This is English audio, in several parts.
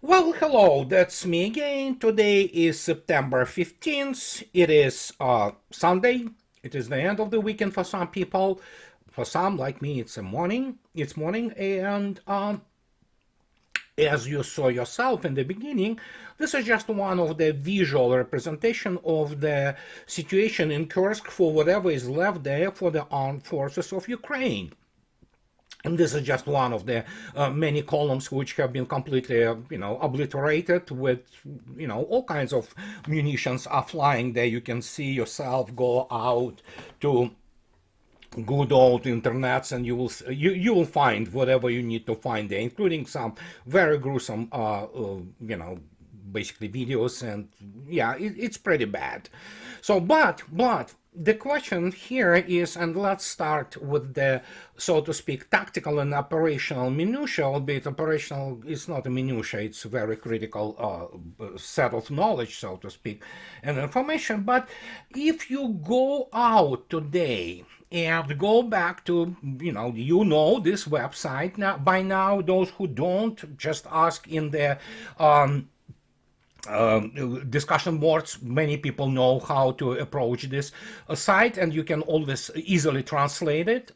Well, hello, that's me again. Today is September 15th. It is Sunday. It is the end of the weekend for some people. For some, like me, it's morning, and as you saw yourself in the beginning, this is just one of the visual representation of the situation in Kursk for whatever is left there for the armed forces of Ukraine. And this is just one of the many columns which have been completely, obliterated with, all kinds of munitions are flying there. You can see yourself go out to good old internets, and you will find whatever you need to find there, including some very gruesome, basically videos, and yeah, it's pretty bad. So, but the question here is, and let's start with the, so to speak, tactical and operational minutia. Albeit operational is not a minutia; it's a very critical set of knowledge, so to speak, and information. But if you go out today and go back to, this website now, by now, those who don't, just ask in the discussion boards. Many people know how to approach this site, and you can always easily translate it.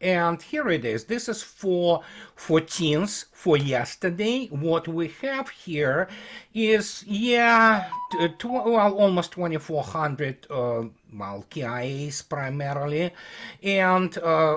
And here it is. This is for 14th, for yesterday. What we have here is, almost 2,400 KIAs primarily, and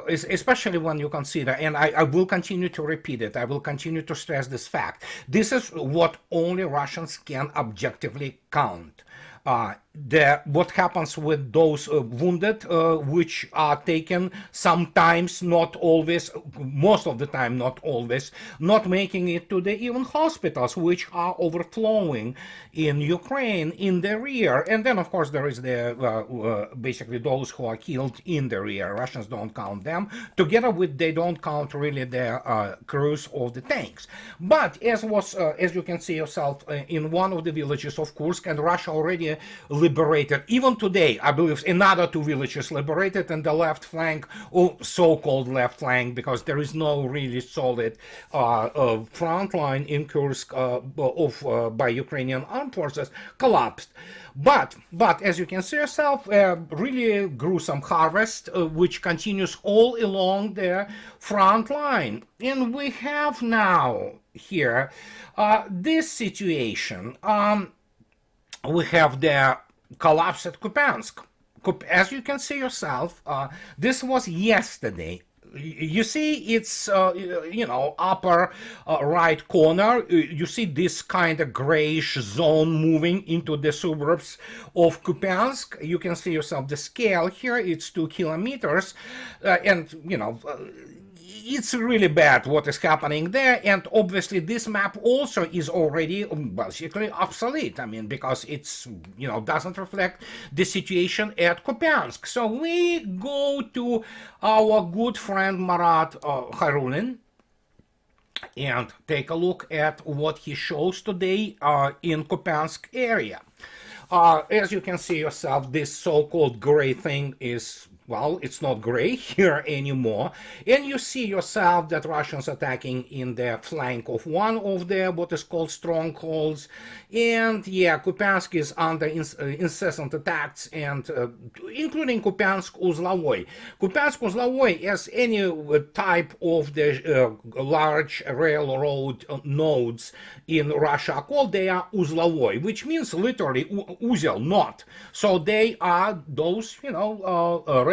especially when you consider, and I will continue to repeat it, I will continue to stress this fact. This is what only Russians can objectively count. What happens with those wounded, which are taken sometimes, not always, most of the time not always, not making it to the even hospitals, which are overflowing in Ukraine in the rear. And then of course there is the basically those who are killed in the rear. Russians don't count them, together with they don't count really the crews of the tanks. But as you can see yourself, in one of the villages of Kursk, and Russia already liberated, even today, I believe, another two villages liberated, and the left flank, or so-called left flank, because there is no really solid front line in Kursk by Ukrainian armed forces, collapsed. But as you can see yourself, really gruesome harvest, which continues all along the front line. And we have now here this situation. We have the collapse at Kupiansk. As you can see yourself, this was yesterday. You see, it's upper right corner. You see this kind of grayish zone moving into the suburbs of Kupiansk. You can see yourself the scale here. It's 2 kilometers, and it's really bad what is happening there. And obviously this map also is already basically obsolete. I mean, because it's, doesn't reflect the situation at Kupiansk. So we go to our good friend Marat Khairulin and take a look at what he shows today in Kupiansk area. As you can see yourself, this so-called gray thing is, well, it's not gray here anymore. And you see yourself that Russians attacking in the flank of one of the what is called strongholds. And yeah, Kupiansk is under incessant attacks, and including Kupiansk-Uzlovoy. Kupiansk-Uzlovoy, as any type of the large railroad nodes in Russia are called, they are Uzlovoy, which means literally uzel, knot. So they are those,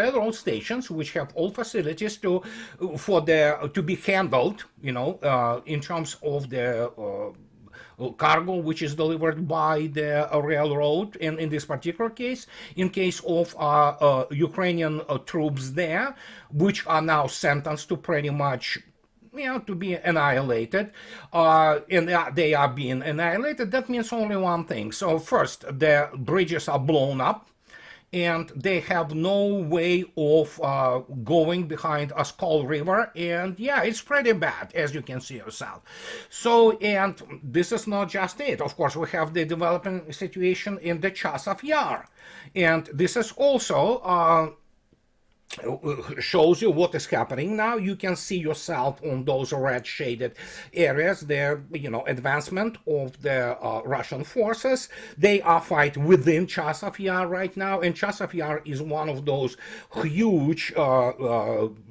railroad stations which have all facilities to be handled, in terms of the cargo which is delivered by the railroad. And in this particular case, in case of Ukrainian troops there, which are now sentenced to pretty much, to be annihilated, and they are being annihilated, that means only one thing. So first, the bridges are blown up, and they have no way of going behind Oskol River, and yeah, it's pretty bad, as you can see yourself. So, and this is not just it. Of course, we have the developing situation in the Chasov Yar, and this is also shows you what is happening now. You can see yourself on those red shaded areas there, advancement of the Russian forces. They are fighting within Chasiv Yar right now, and Chasiv Yar is one of those huge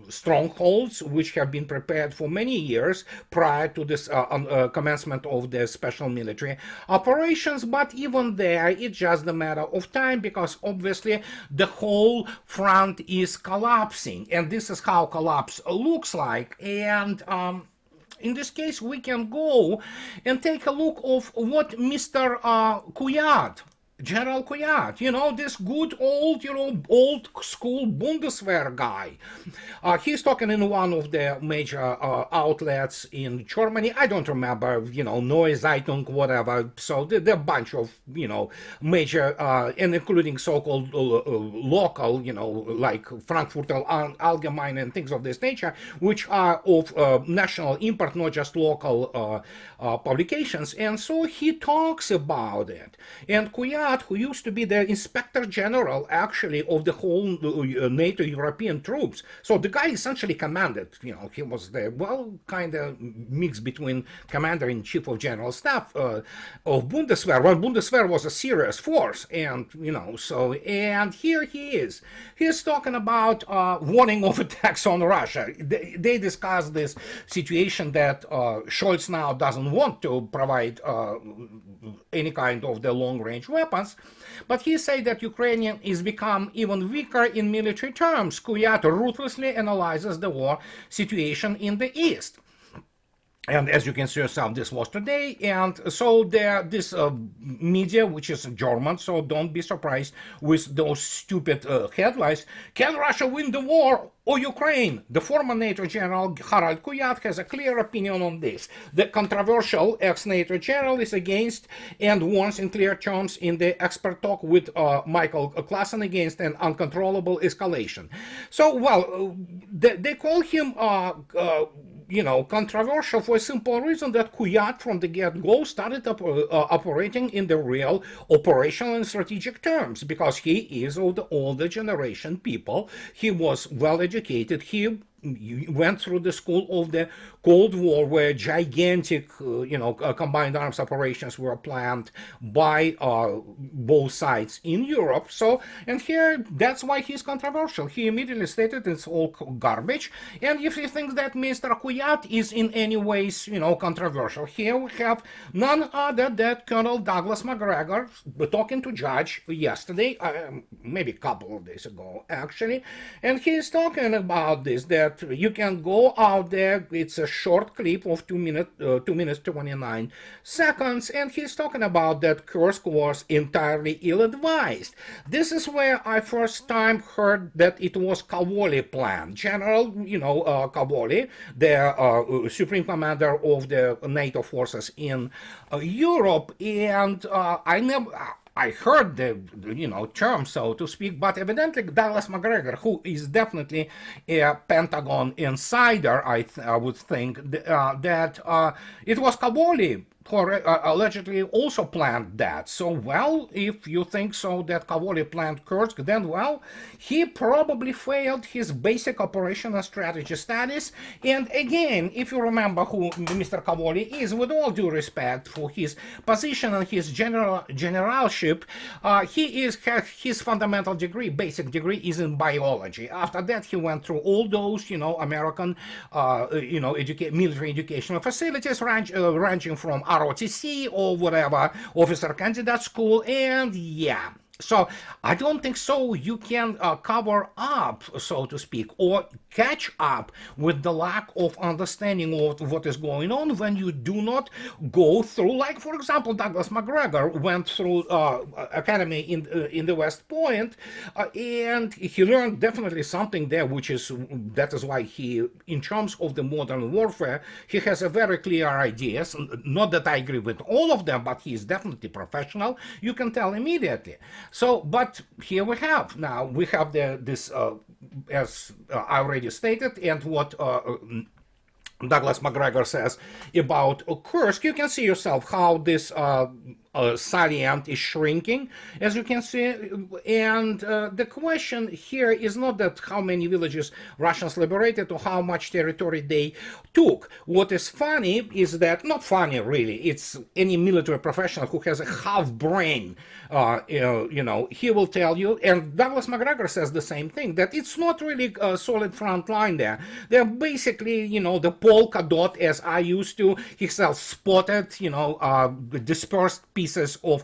strongholds which have been prepared for many years prior to this commencement of the special military operations. But even there, it's just a matter of time, because obviously the whole front is collapsing, and this is how collapse looks like. And in this case, we can go and take a look of what Mr. Kuat, General Kuat, this good old, old school Bundeswehr guy. He's talking in one of the major outlets in Germany. I don't remember, Neue Zeitung, whatever. So there are a bunch of, major, and including so-called local, like Frankfurter Allgemeine and things of this nature, which are of national import, not just local publications. And so he talks about it. And Kuat, who used to be the Inspector General, actually, of the whole NATO European troops. So the guy essentially commanded, he was the, kind of mix between Commander-in-Chief of General Staff of Bundeswehr, when Bundeswehr was a serious force. And, and here he is. He's talking about warning of attacks on Russia. They discussed this situation that Scholz now doesn't want to provide any kind of the long-range weapons, but he said that Ukrainian is become even weaker in military terms. Kuat ruthlessly analyzes the war situation in the East. And as you can see yourself, this was today. And so this media, which is German, so don't be surprised with those stupid headlines. Can Russia win the war or Ukraine? The former NATO general Harald Kuat has a clear opinion on this. The controversial ex-NATO general is against and warns in clear terms in the expert talk with Michael Klassen against an uncontrollable escalation. So, they call him controversial for a simple reason that Kuat from the get-go started operating in the real operational and strategic terms, because he is of the older generation people. He was well educated. He went through the school of the Cold War, where gigantic, combined arms operations were planned by both sides in Europe. So, and here, that's why he's controversial. He immediately stated it's all garbage. And if he thinks that Mr. Kuat is in any ways, controversial, here we have none other than Colonel Douglas McGregor talking to Judge yesterday, maybe a couple of days ago, actually. And he's talking about this, that you can go out there. It's a short clip of 2 minutes 29 seconds, and he's talking about that Kursk was entirely ill-advised. This is where I first time heard that it was Kavoli plan. General, Kavoli, the supreme commander of the NATO forces in Europe, and I heard the term, so to speak, but evidently Douglas McGregor, who is definitely a Pentagon insider, I would think that it was Kabuli who allegedly also planned that. So, if you think so that Kavoli planned Kursk, then, he probably failed his basic operational strategy studies. And again, if you remember who Mr. Kavoli is, with all due respect for his position and his generalship, his fundamental degree, basic degree, is in biology. After that, he went through all those, American, military educational facilities, ranging from ROTC or whatever, officer candidate school, and yeah. So I don't think so you can cover up, so to speak, or catch up with the lack of understanding of what is going on when you do not go through, like, for example, Douglas McGregor went through academy in the West Point, and he learned definitely something there, that is why he, in terms of the modern warfare, he has a very clear ideas. Not that I agree with all of them, but he is definitely professional. You can tell immediately. So, but here we have this, as I already stated, and what Douglas McGregor says about Kursk. You can see yourself how this salient is shrinking, as you can see. And the question here is not that how many villages Russians liberated or how much territory they took. What is funny is that, not funny really, it's any military professional who has a half brain, he will tell you, and Douglas McGregor says the same thing, that it's not really a solid front line there. They're basically, the polka dot, as I used to, he sells spotted, dispersed pieces of,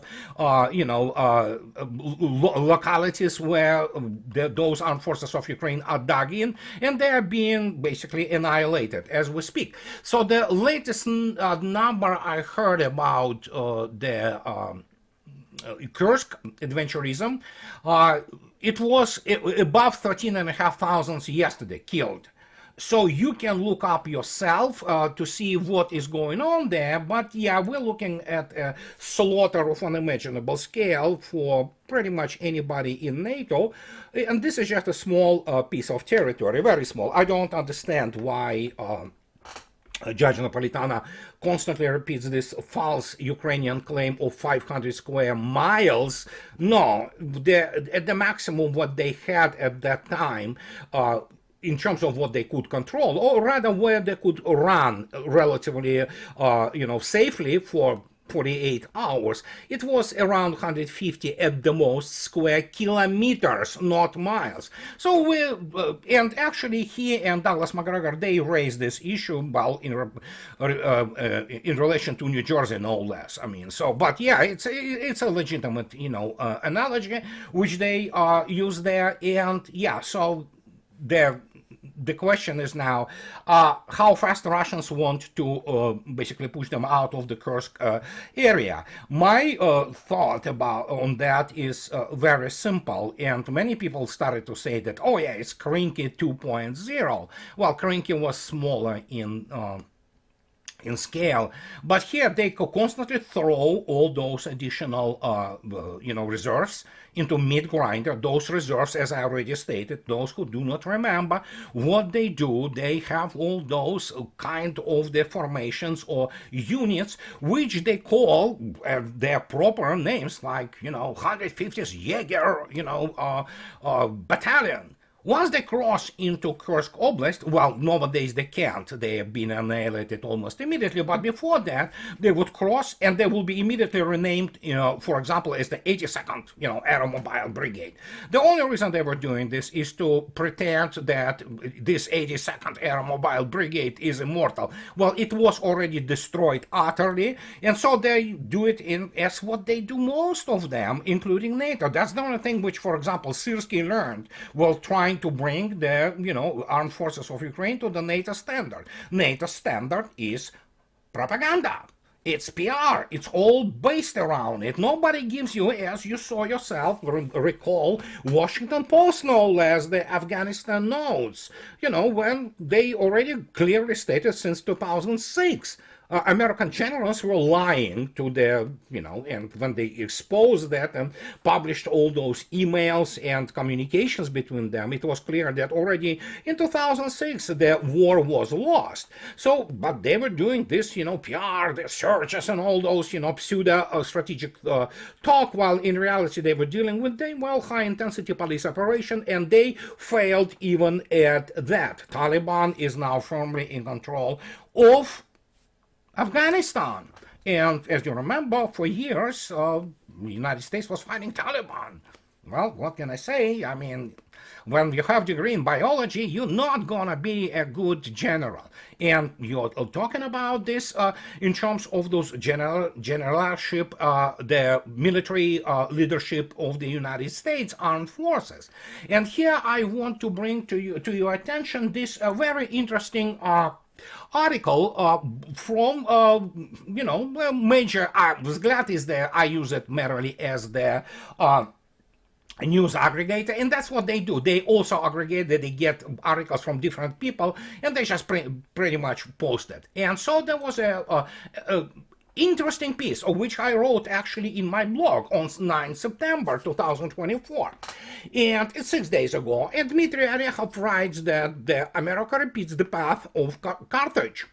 localities where those armed forces of Ukraine are dug in, and they are being basically annihilated as we speak. So the latest number I heard about the Kursk adventurism, it was above 13,500 yesterday killed. So you can look up yourself to see what is going on there. But yeah, we're looking at a slaughter of unimaginable scale for pretty much anybody in NATO. And this is just a small piece of territory, very small. I don't understand why Judge Napolitano constantly repeats this false Ukrainian claim of 500 square miles. No, at the maximum what they had at that time, in terms of what they could control, or rather where they could run relatively, safely for 48 hours, it was around 150 at the most square kilometers, not miles. So and actually he and Douglas McGregor, they raised this issue, well, in relation to New Jersey, no less. I mean, so, but yeah, it's a legitimate, analogy which they use there, and yeah, so the question is now how fast the Russians want to basically push them out of the Kursk area. My thought on that is very simple, and many people started to say that, oh yeah, it's Krinky 2.0. Well, Krinky was smaller in scale, but here they constantly throw all those additional reserves into meat grinder. Those reserves, as I already stated, those who do not remember what they do, they have all those kind of the formations or units which they call their proper names, like 150th Jaeger battalion. Once they cross into Kursk Oblast, well, nowadays they can't. They have been annihilated almost immediately. But before that, they would cross and they will be immediately renamed, for example, as the 82nd, Aeromobile Brigade. The only reason they were doing this is to pretend that this 82nd Aeromobile Brigade is immortal. Well, it was already destroyed utterly, and so they do it as what they do most of them, including NATO. That's the only thing which, for example, Syrskyi learned while trying to bring the armed forces of Ukraine to the NATO standard. NATO standard is propaganda. It's PR. It's all based around it. Nobody gives you, as you saw yourself, recall Washington Post, no less, the Afghanistan notes, when they already clearly stated since 2006 American generals were lying to their, and when they exposed that and published all those emails and communications between them, it was clear that already in 2006 the war was lost. So, but they were doing this, PR, the searches and all those, pseudo strategic talk, while in reality they were dealing with high intensity police operation, and they failed even at that. Taliban is now firmly in control of Afghanistan. And as you remember, for years, the United States was fighting Taliban. Well, what can I say? I mean, when you have a degree in biology, you're not gonna be a good general. And you're talking about this in terms of those generalship, the military leadership of the United States Armed Forces. And here I want to bring to your attention this very interesting article from major. I was glad is there. I use it merely as the news aggregator, and that's what they do. They also aggregate that they get articles from different people, and they just pretty much post it. And so there was a interesting piece of which I wrote actually in my blog on 9 September 2024, and it's 6 days ago. And Dmitry Orehov writes that America repeats the path of Carthage.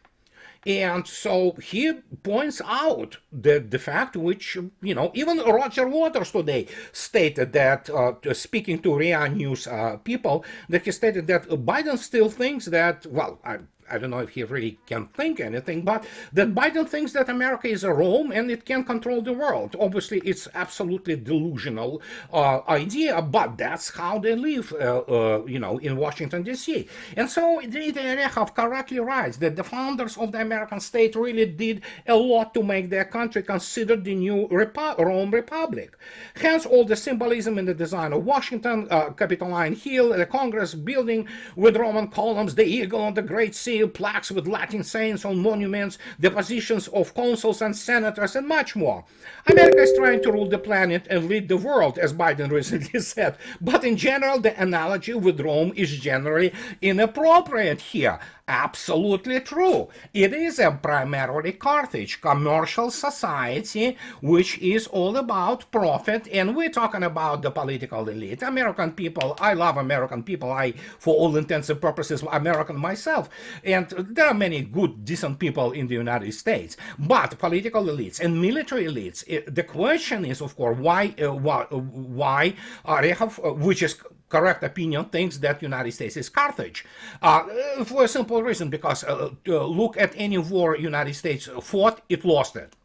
And so he points out the fact which, even Roger Waters today stated that, speaking to RIA News people, that he stated that Biden still thinks that, well, I don't know if he really can think anything, but that Biden thinks that America is a Rome and it can control the world. Obviously, it's absolutely delusional idea, but that's how they live, in Washington, D.C. And so Rehav correctly writes that the founders of the American state really did a lot to make their country considered the new Rome Republic. Hence, all the symbolism in the design of Washington, Capitoline Hill, the Congress building with Roman columns, the eagle on the Great Sea, plaques with Latin sayings on monuments, the positions of consuls and senators, and much more. America is trying to rule the planet and lead the world, as Biden recently said. But in general, the analogy with Rome is generally inappropriate here. Absolutely true. It is a primarily Carthage commercial society which is all about profit, and we're talking about the political elite. American people, I love American people. I, for all intents and purposes, American myself. And there are many good, decent people in the United States. But political elites and military elites, the question is, of course, why Rehav, which is correct opinion, thinks that United States is Carthage, for a simple reason, because look at any war United States fought, it lost it.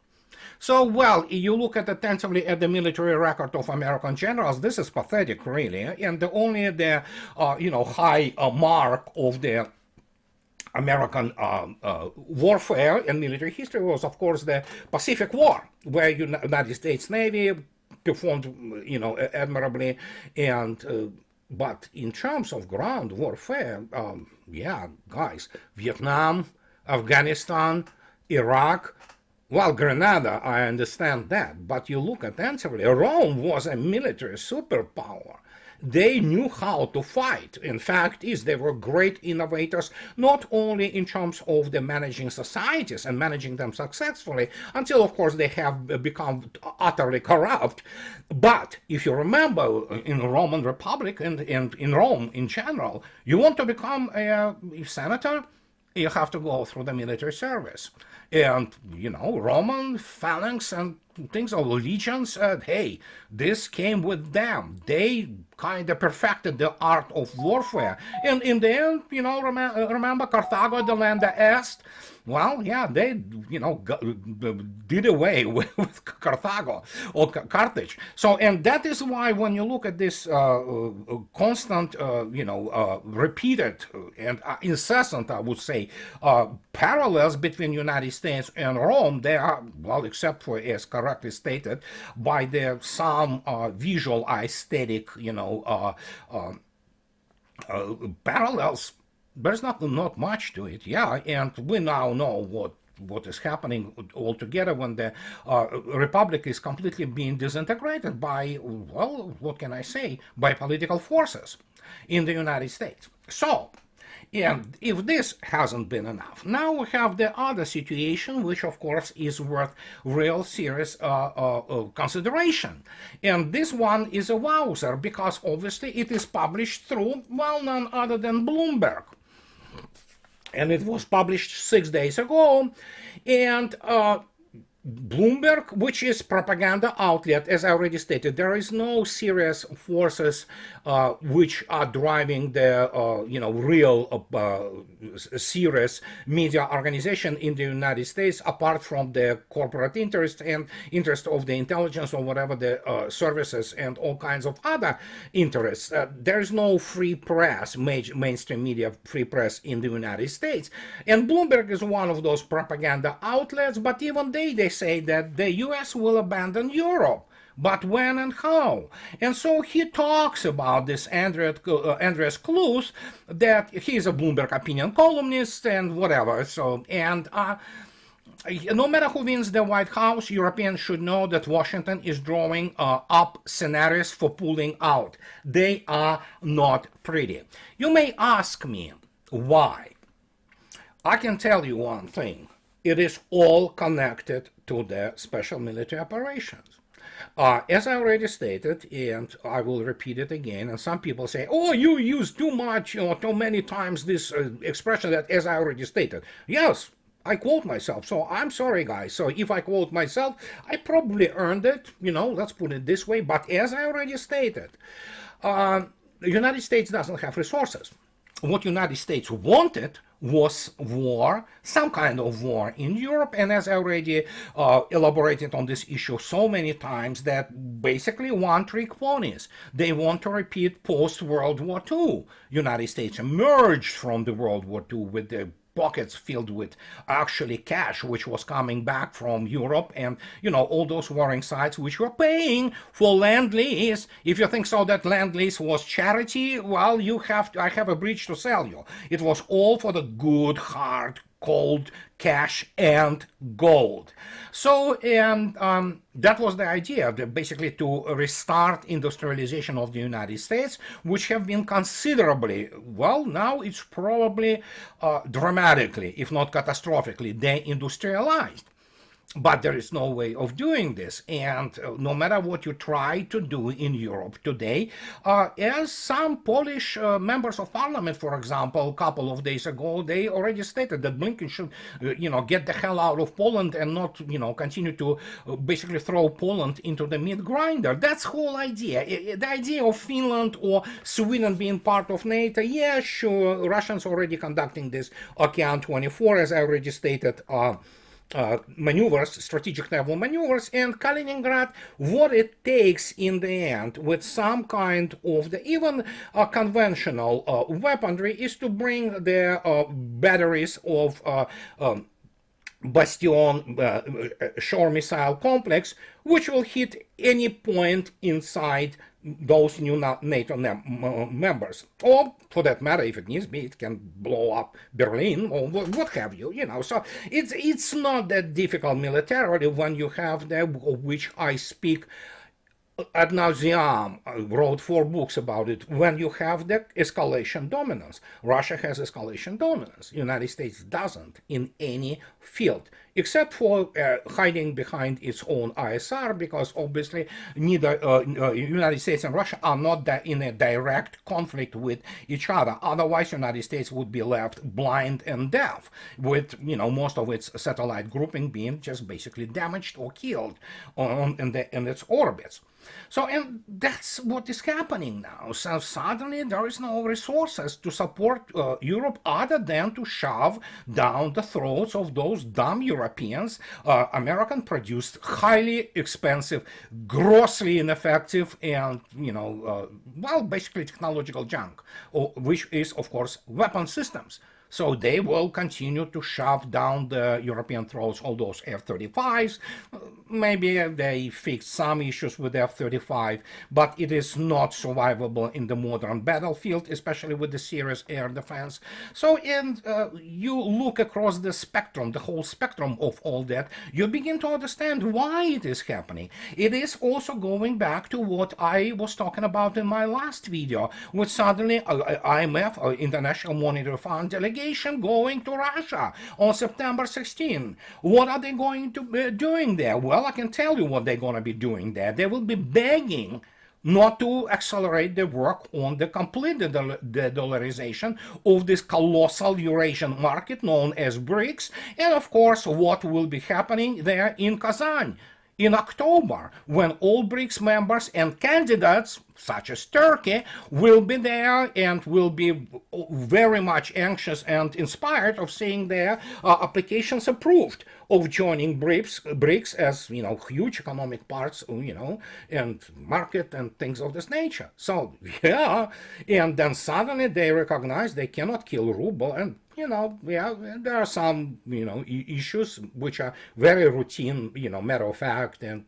So, well, you look attentively at the military record of American generals, this is pathetic, really, and only the high mark of the American warfare and military history was, of course, the Pacific War, where United States Navy performed, admirably, and but in terms of ground warfare, yeah, guys, Vietnam, Afghanistan, Iraq, well, Grenada, I understand that, but you look attentively, Rome was a military superpower. They knew how to fight. In fact, they were great innovators, not only in terms of the managing societies and managing them successfully, until, of course, they have become utterly corrupt. But if you remember, in the Roman Republic and in Rome in general, you want to become a senator, you have to go through the military service. And, Roman phalanx and things of legions, hey, this came with them. They kind of perfected the art of warfare. And in the end, remember Carthago Delenda Est? Well, yeah, they, did away with Carthago or Carthage. So, and that is why when you look at this constant, repeated and incessant, I would say, parallels between United States and Rome, they are, well, except for, as correctly stated, by some visual aesthetic, parallels. There's not much to it, yeah, and we now know what is happening altogether when the republic is completely being disintegrated by, well, what can I say, by political forces in the United States. So, and if this hasn't been enough, now we have the other situation, which of course is worth real serious consideration. And this one is a wowzer, because obviously it is published through, well, none other than Bloomberg. And it was published 6 days ago. And Bloomberg, which is propaganda outlet, as I already stated, there is no serious forces which are driving the real serious media organization in the United States, apart from the corporate interest and interest of the intelligence or whatever the services and all kinds of other interests. There is no free press, mainstream media free press in the United States, and Bloomberg is one of those propaganda outlets. But even they say that the U.S. will abandon Europe. But when and how? And so he talks about this Andreas Klus, that he's a Bloomberg opinion columnist and whatever. So, and no matter who wins the White House, Europeans should know that Washington is drawing up scenarios for pulling out. They are not pretty. You may ask me why. I can tell you one thing. It is all connected to the special military operations. As I already stated, and I will repeat it again, and some people say, oh, you use too much, too many times this expression, that as I already stated. Yes, I quote myself. So I'm sorry, guys. So if I quote myself, I probably earned it, let's put it this way. But as I already stated, the United States doesn't have resources. What United States wanted was war, some kind of war in Europe, and as I already elaborated on this issue so many times, that basically one-trick ponies. They want to repeat post-World War II. United States emerged from the World War II with the pockets filled with actually cash which was coming back from Europe, and all those warring sides which were paying for Lend-Lease. If you think so that Lend-Lease was charity, well, I have a bridge to sell you. It was all for the good, hard, cold cash and gold. So, and that was the idea, basically to restart industrialization of the United States, which have been considerably, well, now it's probably dramatically, if not catastrophically, deindustrialized. But there is no way of doing this, and no matter what you try to do in Europe today, as some Polish members of parliament, for example, a couple of days ago, they already stated that Blinken should, get the hell out of Poland and not, continue to basically throw Poland into the meat grinder. That's the whole idea. The idea of Finland or Sweden being part of NATO, yeah, sure, Russians already conducting this Okean 24, as I already stated, maneuvers, strategic naval maneuvers, and Kaliningrad, what it takes in the end with some kind of the even conventional weaponry is to bring the batteries of Bastion shore missile complex, which will hit any point inside those new NATO members. Or, for that matter, if it needs be, it can blow up Berlin or what have you, So it's not that difficult militarily when you have the, of which I speak ad nauseam. I wrote 4 books about it. When you have the escalation dominance, Russia has escalation dominance. United States doesn't in any field, except for hiding behind its own ISR, because obviously neither United States and Russia are not in a direct conflict with each other. Otherwise, United States would be left blind and deaf, with most of its satellite grouping being just basically damaged or killed in its orbits. So, and that's what is happening now. So suddenly there is no resources to support Europe other than to shove down the throats of those dumb Europeans, American-produced, highly expensive, grossly ineffective, and, well, basically technological junk, which is, of course, weapon systems. So they will continue to shove down the European throats all those F-35s. Maybe they fixed some issues with F-35, but it is not survivable in the modern battlefield, especially with the serious air defense. So, and you look across the spectrum, the whole spectrum of all that, you begin to understand why it is happening. It is also going back to what I was talking about in my last video, with suddenly IMF, International Monetary Fund delegation, going to Russia on September 16. What are they going to be doing there? Well, I can tell you what they're going to be doing there. They will be begging not to accelerate the work on the complete de-dollarization of this colossal Eurasian market known as BRICS, and of course what will be happening there in Kazan in October, when all BRICS members and candidates, such as Turkey, will be there and will be very much anxious and inspired of seeing their applications approved of joining BRICS as, huge economic parts, and market and things of this nature. So, yeah, and then suddenly they recognize they cannot kill ruble, and there are some, issues which are very routine, matter of fact, and,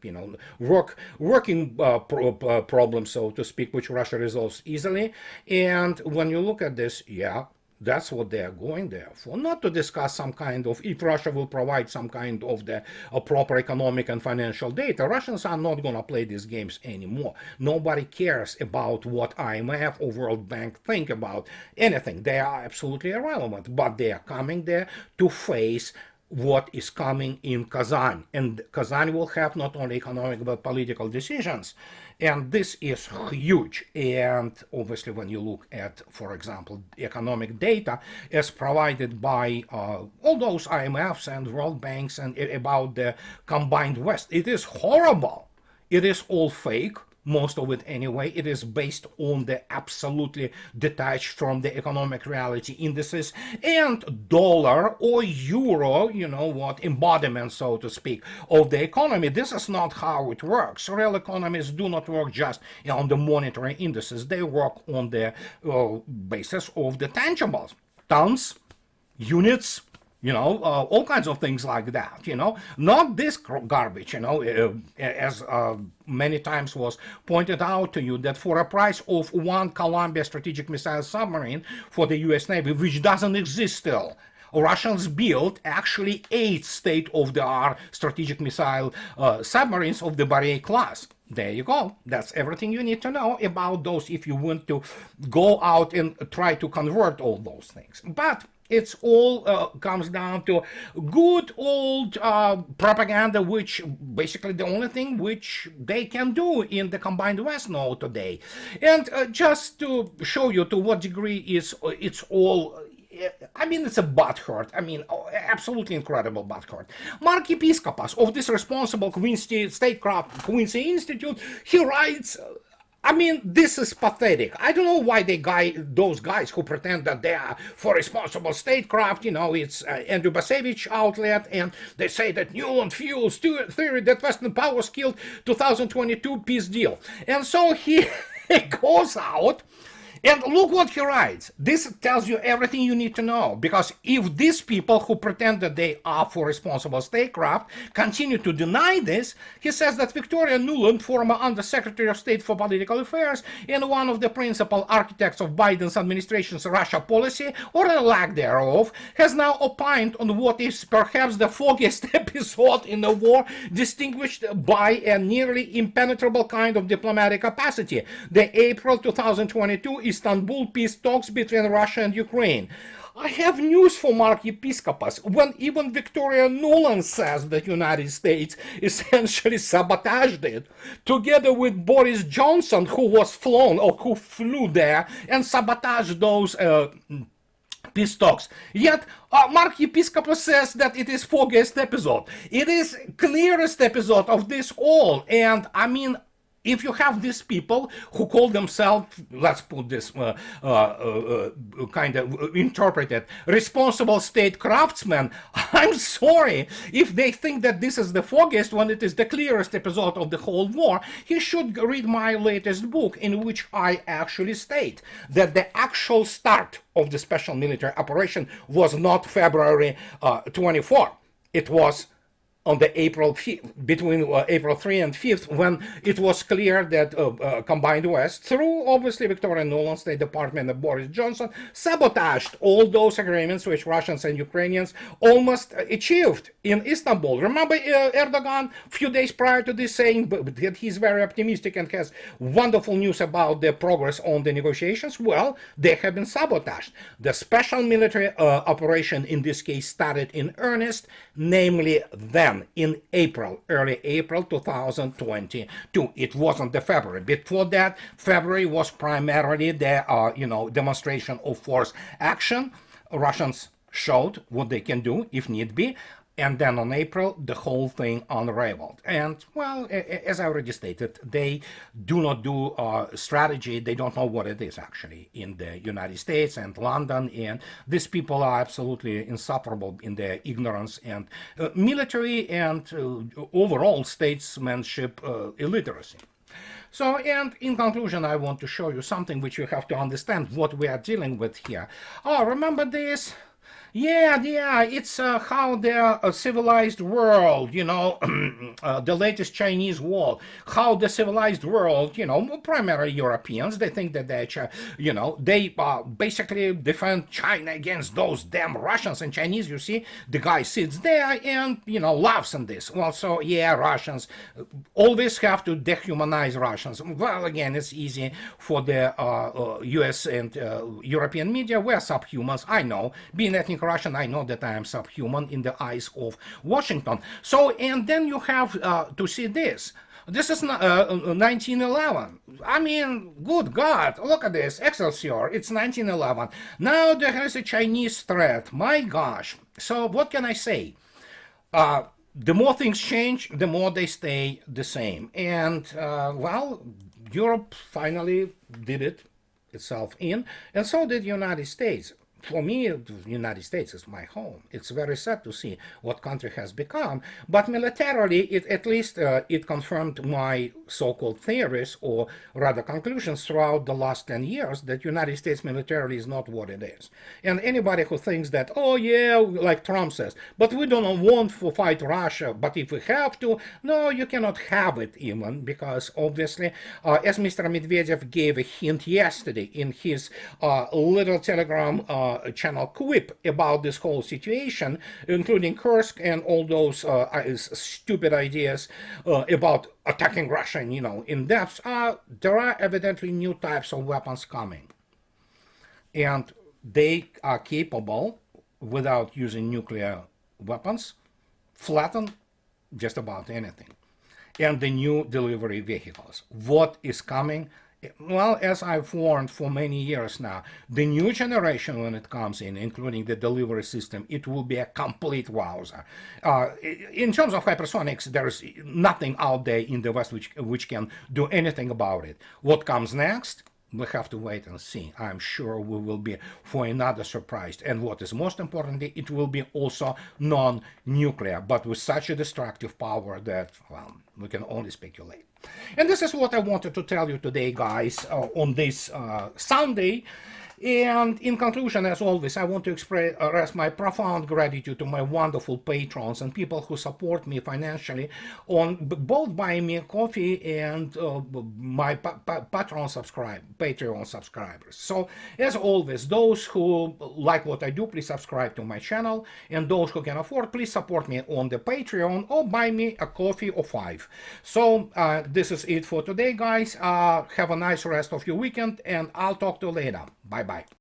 working problems, so to speak, which Russia resolves easily. And when you look at this, yeah, that's what they are going there for. Not to discuss some kind of, if Russia will provide some kind of the proper economic and financial data. Russians are not going to play these games anymore. Nobody cares about what IMF or World Bank think about anything. They are absolutely irrelevant, but they are coming there to face what is coming in Kazan. And Kazan will have not only economic but political decisions. And this is huge. And obviously, when you look at, for example, economic data as provided by all those IMFs and World Banks and about the combined West, it is horrible. It is all fake. Most of it anyway. It is based on the absolutely detached from the economic reality indices and dollar or euro, you know what, embodiment, so to speak, of the economy. This is not how it works. Real economies do not work just on the monetary indices. They work on the basis of the tangibles, tons, units, you know, all kinds of things like that, you know, not this garbage, you know, as many times was pointed out to you, that for a price of one Columbia strategic missile submarine for the US Navy, which doesn't exist still, Russians built actually 8 state-of-the-art strategic missile submarines of the Barrier class. There you go. That's everything you need to know about those if you want to go out and try to convert all those things. But it's all comes down to good old propaganda, which basically the only thing which they can do in the combined West now today. And just to show you to what degree it's all, I mean, it's a butt hurt. I mean, absolutely incredible butt hurt. Mark Episcopos of this responsible statecraft Quincy Institute, he writes, I mean, this is pathetic. I don't know why those guys who pretend that they are for responsible statecraft, you know, it's Andrew Basevich outlet, and they say that Newland fuels theory that Western powers killed 2022 peace deal. And so he goes out, and look what he writes. This tells you everything you need to know, because if these people who pretend that they are for responsible statecraft continue to deny this, he says that Victoria Nuland, former Undersecretary of State for Political Affairs and one of the principal architects of Biden's administration's Russia policy, or a lack thereof, has now opined on what is perhaps the foggiest episode in the war, distinguished by a nearly impenetrable kind of diplomatic capacity, the April 2022 Istanbul peace talks between Russia and Ukraine. I have news for Mark Episcopos. When even Victoria Nuland says that the United States essentially sabotaged it, together with Boris Johnson, who was flown or who flew there and sabotaged those peace talks. Yet Mark Episcopos says that it is foggiest episode. It is clearest episode of this all. And I mean, if you have these people who call themselves, let's put this kind of interpreted, responsible state craftsmen, I'm sorry, if they think that this is the foggiest when it is the clearest episode of the whole war, he should read my latest book, in which I actually state that the actual start of the special military operation was not February 24. It was on the April 5th, between April 3 and 5th, when it was clear that combined West, through obviously Victoria Nuland, State Department, and Boris Johnson, sabotaged all those agreements which Russians and Ukrainians almost achieved in Istanbul. Remember Erdogan, a few days prior to this, saying that he's very optimistic and has wonderful news about the progress on the negotiations? Well, they have been sabotaged. The special military operation in this case started in earnest, namely then in April, early April 2022. It wasn't the February. Before that, February was primarily the demonstration of force action. Russians showed what they can do if need be. And then on April, the whole thing unraveled. And, well, as I already stated, they do not do strategy. They don't know what it is, actually, in the United States and London. And these people are absolutely insufferable in their ignorance and military and overall statesmanship illiteracy. So, and in conclusion, I want to show you something which you have to understand what we are dealing with here. Oh, remember this? Yeah, it's how the civilized world, the latest Chinese wall, how the civilized world, primarily Europeans, they think that they basically defend China against those damn Russians and Chinese. You see, the guy sits there and, laughs in this. Well, so, yeah, Russians always have to dehumanize Russians. Well, again, it's easy for the US and European media. We're subhumans, I know, being ethnic Russian, I know that I am subhuman in the eyes of Washington. So, and then you have to see this. This is 1911. I mean, good God, look at this. Excelsior, it's 1911. Now there is a Chinese threat. My gosh. So what can I say? The more things change, the more they stay the same. And, well, Europe finally did it itself in, and so did the United States. For me, the United States is my home. It's very sad to see what country has become, but militarily, at least it confirmed my so-called theories, or rather conclusions throughout the last 10 years, that United States militarily is not what it is. And anybody who thinks that, oh yeah, like Trump says, but we don't want to fight Russia, but if we have to, no, you cannot have it even, because obviously, as Mr. Medvedev gave a hint yesterday in his little telegram channel quip about this whole situation, including Kursk and all those stupid ideas about attacking Russia, in depth, there are evidently new types of weapons coming. And they are capable, without using nuclear weapons, flatten just about anything. And the new delivery vehicles. What is coming? Well, as I've warned for many years now, the new generation, when it comes in, including the delivery system, it will be a complete wowzer. In terms of hypersonics, there's nothing out there in the West which can do anything about it. What comes next? We have to wait and see. I'm sure we will be for another surprise. And what is most importantly, it will be also non-nuclear, but with such a destructive power that, well, we can only speculate. And this is what I wanted to tell you today, guys, on this Sunday. And in conclusion, as always, I want to express my profound gratitude to my wonderful patrons and people who support me financially on both buying me a coffee and my Patreon subscribers. So, as always, those who like what I do, please subscribe to my channel. And those who can afford, please support me on the Patreon or buy me a coffee or 5. So, this is it for today, guys. Have a nice rest of your weekend, and I'll talk to you later. Bye-bye.